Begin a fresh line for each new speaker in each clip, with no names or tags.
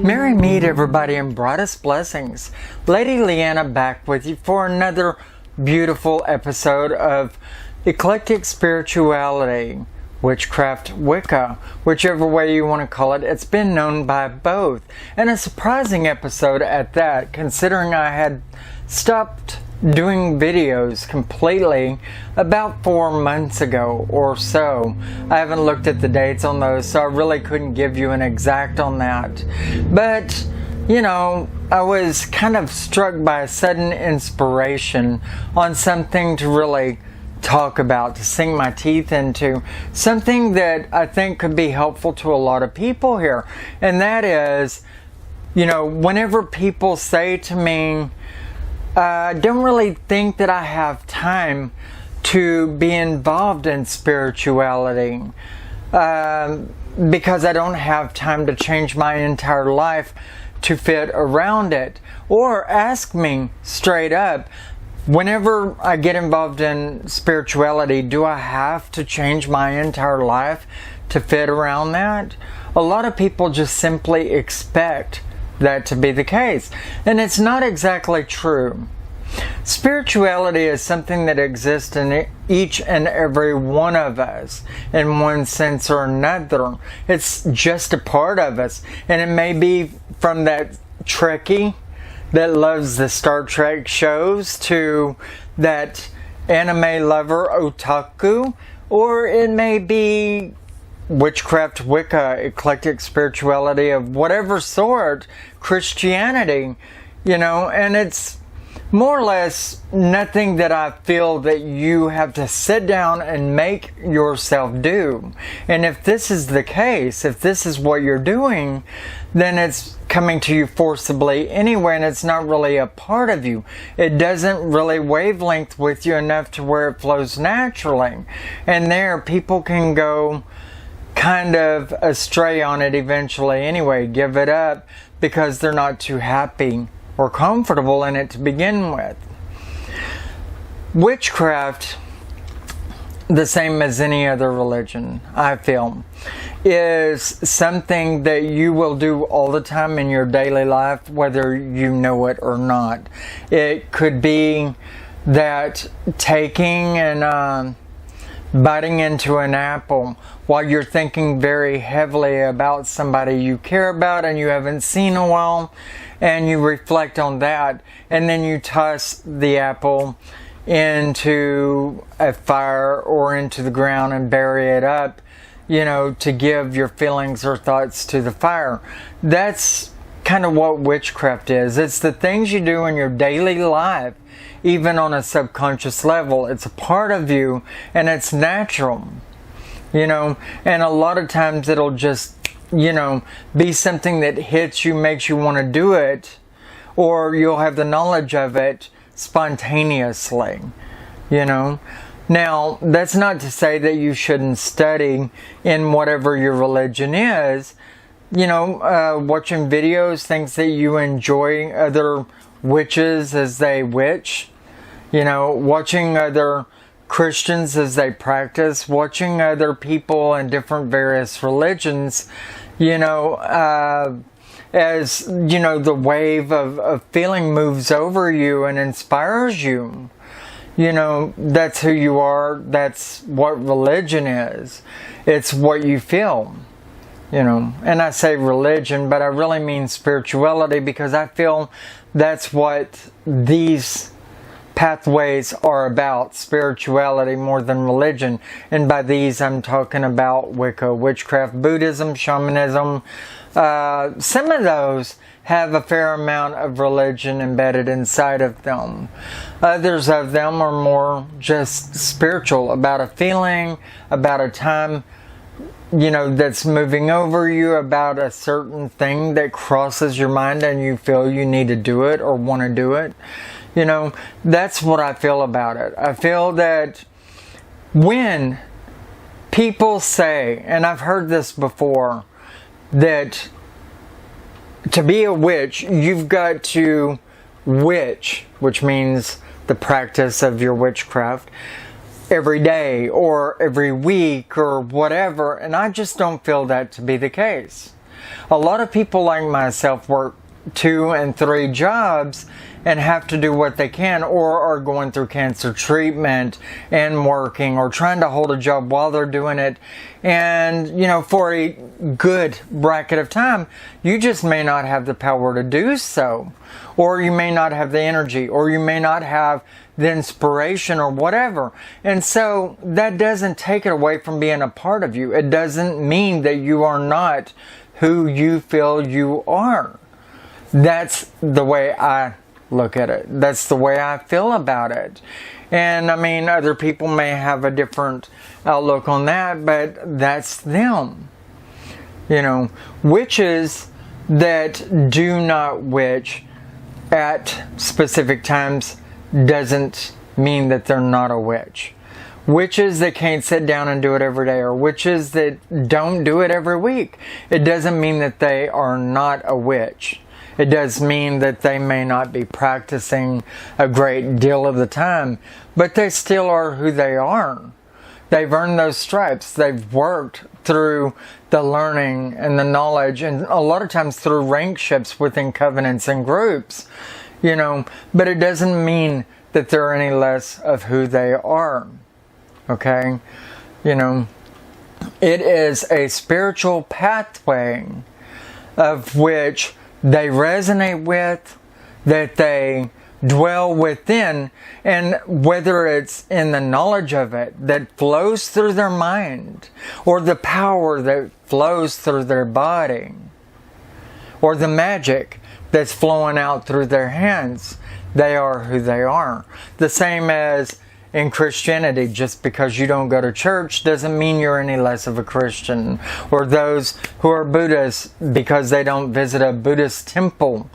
Merry meet everybody and brightest blessings. Lady Leeanna back with you for another beautiful episode of Eclectic Spirituality, Witchcraft, Wicca, whichever way you want to call it. It's been known by both. And a surprising episode at that, considering I had stopped doing videos completely about 4 months ago or so. I haven't looked at the dates on those, so I really couldn't give you an exact on that. But, you know, I was kind of struck by a sudden inspiration on something to really talk about, to sink my teeth into, something that I think could be helpful to a lot of people here. And that is, you know, whenever people say to me, I don't really think that I have time to be involved in spirituality because I don't have time to change my entire life to fit around it. Or ask me straight up, whenever I get involved in spirituality, do I have to change my entire life to fit around that? A lot of people just simply expect that to be the case, and it's not exactly true. Spirituality is something that exists in each and every one of us in one sense or another. It's just a part of us, and it may be from that Trekkie that loves the Star Trek shows to that anime lover otaku, or it may be witchcraft, Wicca, eclectic spirituality of whatever sort, Christianity, you know, and it's more or less nothing that I feel that you have to sit down and make yourself do. And if this is the case, if this is what you're doing, then it's coming to you forcibly anyway, and it's not really a part of you. It doesn't really wavelength with you enough to where it flows naturally. And there, people can go kind of astray on it eventually anyway, give it up because they're not too happy or comfortable in it to begin with. Witchcraft, the same as any other religion, I feel, is something that you will do all the time in your daily life, whether you know it or not. It could be that taking and biting into an apple while you're thinking very heavily about somebody you care about and you haven't seen in a while, and you reflect on that, and then you toss the apple into a fire or into the ground and bury it up, you know, to give your feelings or thoughts to the fire. That's kind of what witchcraft is. It's the things you do in your daily life, even on a subconscious level. It's a part of you, and it's natural, you know, and a lot of times it'll just, you know, be something that hits you, makes you want to do it, or you'll have the knowledge of it spontaneously, you know. Now, that's not to say that you shouldn't study in whatever your religion is, you know, watching videos, things that you enjoy, other witches as they witch, you know, watching other Christians as they practice, watching other people in different various religions, you know, as, you know, the wave of feeling moves over you and inspires you. You know, that's who you are. That's what religion is. It's what you feel, you know. And I say religion, but I really mean spirituality, because I feel that's what these pathways are about, spirituality more than religion. And by these I'm talking about Wicca, witchcraft, Buddhism, shamanism. Some of those have a fair amount of religion embedded inside of them. Others of them are more just spiritual, about a feeling, about a time, you know, that's moving over you, about a certain thing that crosses your mind and you feel you need to do it or want to do it. You know, that's what I feel about it. I feel that when people say, and I've heard this before, that to be a witch, you've got to witch, which means the practice of your witchcraft, every day or every week or whatever, and I just don't feel that to be the case. A lot of people like myself work 2 and 3 jobs and have to do what they can, or are going through cancer treatment and working, or trying to hold a job while they're doing it. And, you know, for a good bracket of time, you just may not have the power to do so. Or you may not have the energy, or you may not have the inspiration, or whatever. And so that doesn't take it away from being a part of you. It doesn't mean that you are not who you feel you are. That's the way I look at it. That's the way I feel about it. And I mean, other people may have a different outlook on that, but that's them. You know, witches that do not witch at specific times doesn't mean that they're not a witch. Witches that can't sit down and do it every day, or witches that don't do it every week, it doesn't mean that they are not a witch. It does mean that they may not be practicing a great deal of the time, but they still are who they are. They've earned those stripes. They've worked through the learning and the knowledge, and a lot of times through rankships within covenants and groups, you know, but it doesn't mean that they're any less of who they are. Okay? You know, it is a spiritual pathway of which they resonate with, that they dwell within, and whether it's in the knowledge of it that flows through their mind, or the power that flows through their body, or the magic that's flowing out through their hands, they are who they are. The same as in Christianity, just because you don't go to church doesn't mean you're any less of a Christian. Or those who are Buddhists, because they don't visit a Buddhist temple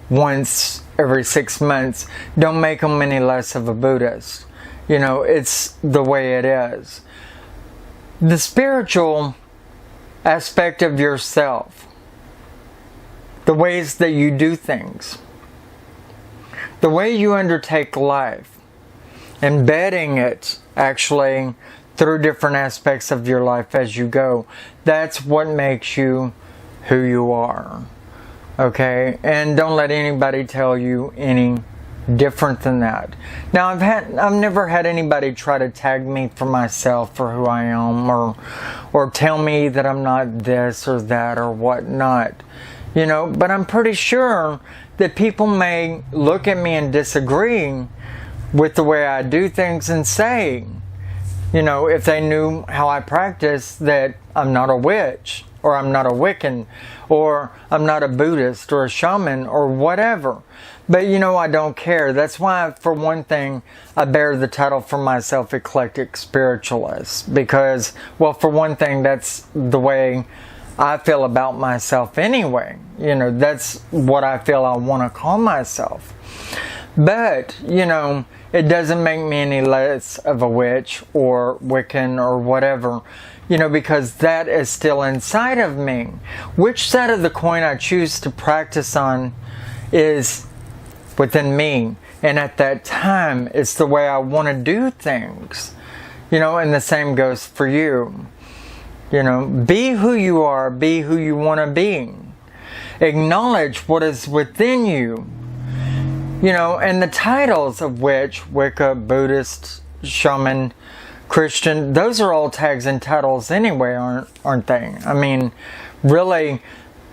once every 6 months, don't make them any less of a Buddhist. You know, it's the way it is. The spiritual aspect of yourself, the ways that you do things, the way you undertake life, embedding it actually through different aspects of your life as you go, that's what makes you who you are. Okay? And don't let anybody tell you any different than that. Now, I've never had anybody try to tag me for myself for who I am, or tell me that I'm not this or that or whatnot. You know, but I'm pretty sure that people may look at me and disagree with the way I do things, and say, you know, if they knew how I practice, that I'm not a witch, or I'm not a Wiccan, or I'm not a Buddhist, or a shaman, or whatever. But, you know, I don't care. That's why, for one thing, I bear the title for myself, Eclectic Spiritualist. Because, well, for one thing, that's the way I feel about myself anyway. You know, that's what I feel I want to call myself. But, you know, it doesn't make me any less of a witch or Wiccan or whatever, you know, because that is still inside of me. Which side of the coin I choose to practice on is within me. And at that time, it's the way I want to do things. You know, and the same goes for you. You know, be who you are, be who you want to be. Acknowledge what is within you. You know, and the titles of which, Wicca, Buddhist, Shaman, Christian, those are all tags and titles anyway, aren't they? I mean, really,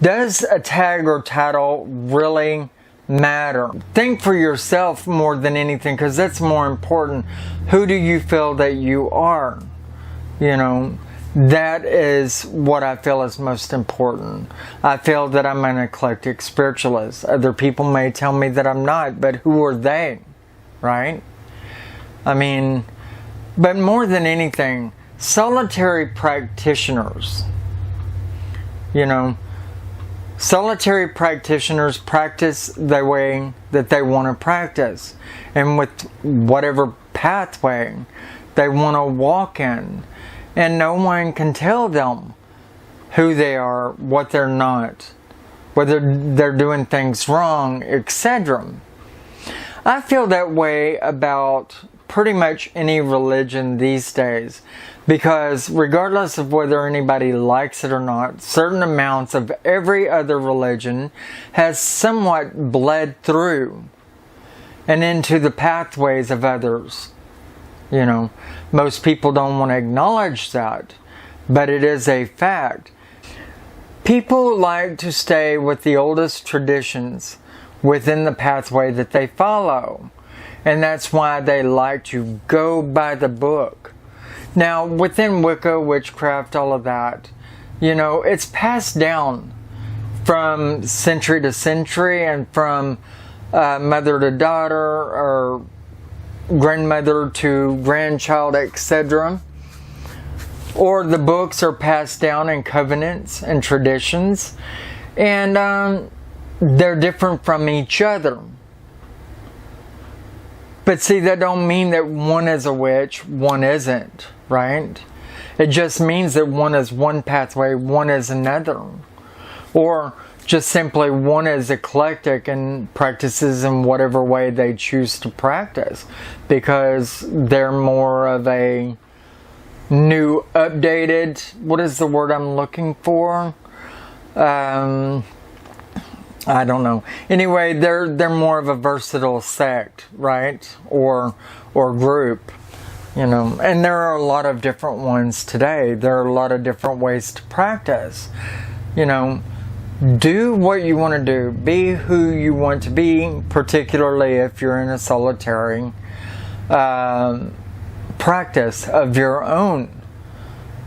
does a tag or title really matter? Think for yourself more than anything, because that's more important. Who do you feel that you are? You know, that is what I feel is most important. I feel that I'm an eclectic spiritualist. Other people may tell me that I'm not, but who are they? Right? I mean, but more than anything, solitary practitioners, you know, solitary practitioners practice the way that they want to practice, and with whatever pathway they want to walk in. And no one can tell them who they are, what they're not, whether they're doing things wrong, etc. I feel that way about pretty much any religion these days. Because regardless of whether anybody likes it or not, certain amounts of every other religion has somewhat bled through and into the pathways of others. You know, most people don't want to acknowledge that, but it is a fact. People like to stay with the oldest traditions within the pathway that they follow. And that's why they like to go by the book. Now, within Wicca, witchcraft, all of that, you know, it's passed down from century to century and from mother to daughter or grandmother to grandchild, etc. Or the books are passed down in covenants and traditions, and they're different from each other. But see, that don't mean that one is a witch, one isn't, right? It just means that one is one pathway, one is another. Or just simply one is eclectic and practices in whatever way they choose to practice, because they're more of a new, updated, what is the word I'm looking for? I don't know. Anyway, they're more of a versatile sect, right? Or group, you know. And there are a lot of different ones today. There are a lot of different ways to practice. You know, do what you want to do. Be who you want to be, particularly if you're in a solitary practice of your own.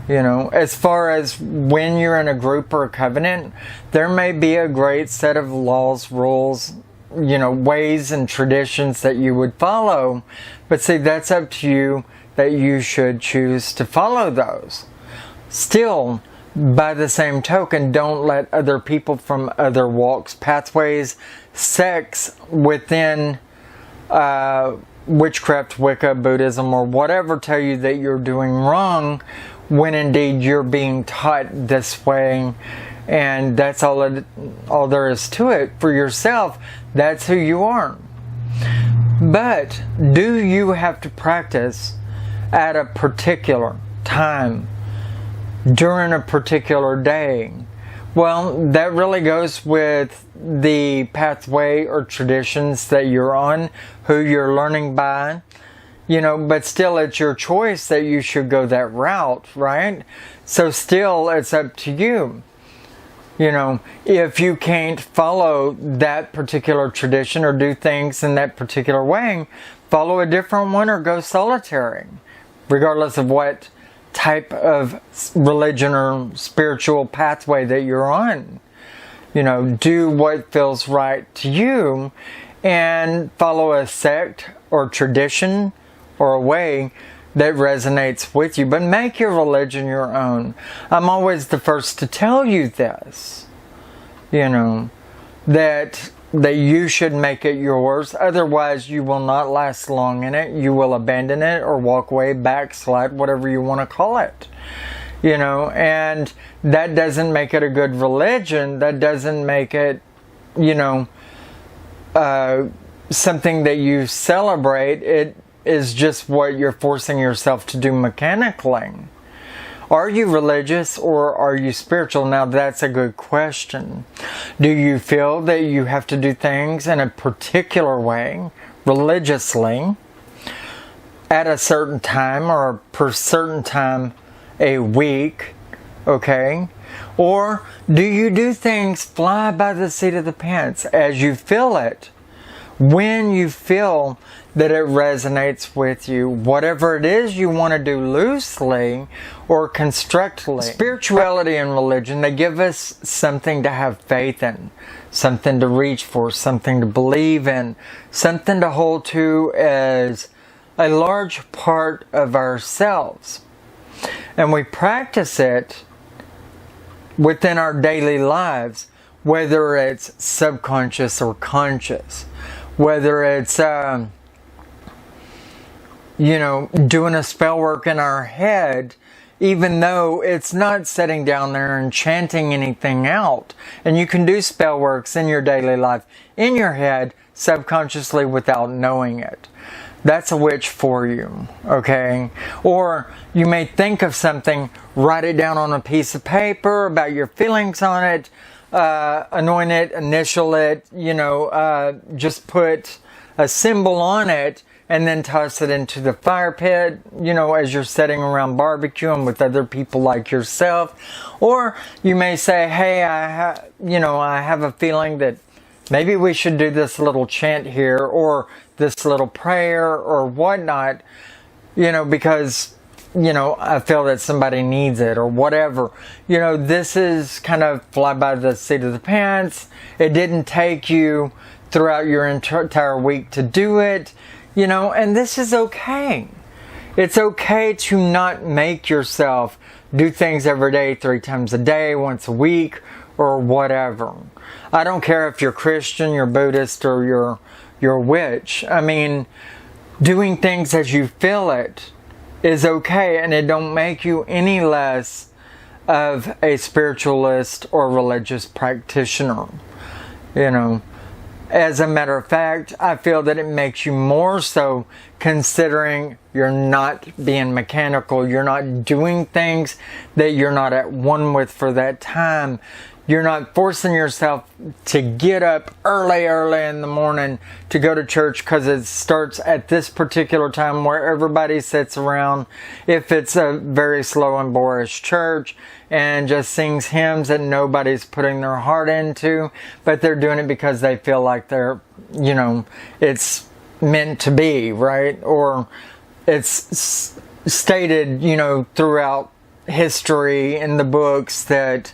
You know, as far as when you're in a group or a covenant, there may be a great set of laws, rules, you know, ways and traditions that you would follow. But see, that's up to you, that you should choose to follow those. Still, by the same token, don't let other people from other walks, pathways, sects within witchcraft, Wicca, Buddhism, or whatever tell you that you're doing wrong, when indeed you're being taught this way, and that's all there is to it. For yourself, that's who you are. But do you have to practice at a particular time, during a particular day? Well, that really goes with the pathway or traditions that you're on, who you're learning by. You know, but still it's your choice that you should go that route, right? So still it's up to you. You know, if you can't follow that particular tradition or do things in that particular way, follow a different one or go solitary, regardless of what type of religion or spiritual pathway that you're on. You know, do what feels right to you and follow a sect or tradition or a way that resonates with you. But make your religion your own. I'm always the first to tell you this. You know, that you should make it yours. Otherwise, you will not last long in it. You will abandon it or walk away, backslide, whatever you want to call it. You know, and that doesn't make it a good religion. That doesn't make it, you know, something that you celebrate. It is just what you're forcing yourself to do mechanically. Are you religious or are you spiritual? Now that's a good question. Do you feel that you have to do things in a particular way, religiously, at a certain time or per certain time a week, okay? Or do you do things fly by the seat of the pants as you feel it, when you feel that it resonates with you, whatever it is you want to do loosely or constructively. Spirituality and religion, they give us something to have faith in, something to reach for, something to believe in, something to hold to as a large part of ourselves. And we practice it within our daily lives, whether it's subconscious or conscious, whether it's you know, doing a spell work in our head, even though it's not sitting down there and chanting anything out. And you can do spell works in your daily life, in your head, subconsciously without knowing it. that's a witch for you, okay? Or you may think of something, write it down on a piece of paper about your feelings on it, anoint it, initial it, just put a symbol on it, and then toss it into the fire pit, as you're sitting around barbecuing with other people like yourself. Or you may say, hey, I have a feeling that maybe we should do this little chant here, or this little prayer, or whatnot, because, I feel that somebody needs it, or whatever. This is kind of fly by the seat of the pants. It didn't take you throughout your entire week to do it, and this is okay. It's okay to not make yourself do things every day, 3 times a day, once a week, or whatever. I don't care if you're Christian, you're Buddhist, or you're a witch. I mean, doing things as you feel it is okay, and it don't make you any less of a spiritualist or religious practitioner. As a matter of fact, I feel that it makes you more so, considering you're not being mechanical, you're not doing things that you're not at one with for that time. You're not forcing yourself to get up early in the morning to go to church because it starts at this particular time where everybody sits around. If it's a very slow and boorish church and just sings hymns that nobody's putting their heart into, but they're doing it because they feel like they're, it's meant to be, right? Or it's stated, throughout history in the books that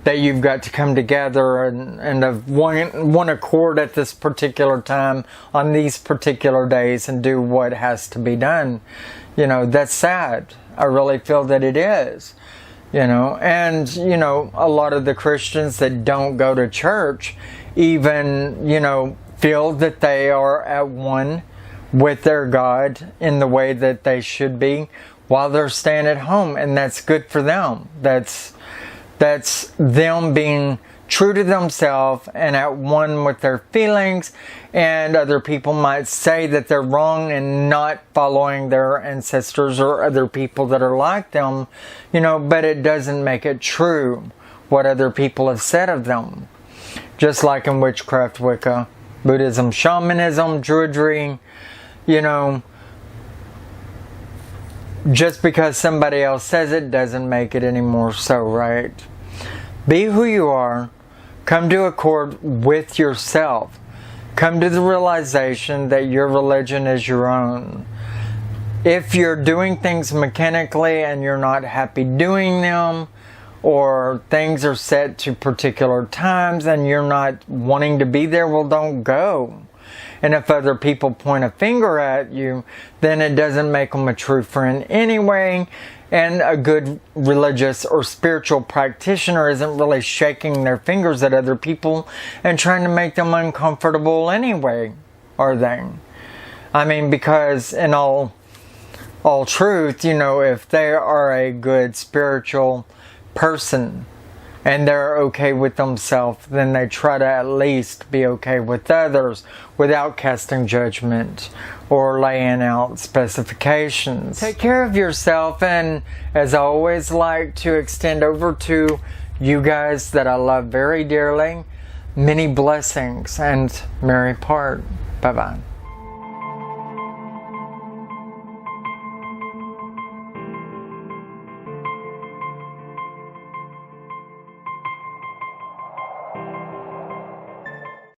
you've got to come together and of one accord at this particular time on these particular days and do what has to be done. That's sad. I really feel that it is. And, a lot of the Christians that don't go to church even, feel that they are at one with their God in the way that they should be while they're staying at home. And that's good for them. That's them being true to themselves and at one with their feelings. And other people might say that they're wrong in not following their ancestors or other people that are like them, but it doesn't make it true what other people have said of them. Just like in witchcraft, Wicca, Buddhism, shamanism, druidry, just because somebody else says it doesn't make it any more so, right? Be who you are. Come to accord with yourself. Come to the realization that your religion is your own. If you're doing things mechanically and you're not happy doing them, or things are set to particular times and you're not wanting to be there, well, don't go. And if other people point a finger at you, then it doesn't make them a true friend anyway. And a good religious or spiritual practitioner isn't really shaking their fingers at other people and trying to make them uncomfortable anyway, are they? I mean, because in all truth, if they are a good spiritual person and they're okay with themselves, then they try to at least be okay with others without casting judgment or laying out specifications. Take care of yourself, and as I always like to extend over to you guys that I love very dearly, many blessings and merry part. Bye-bye.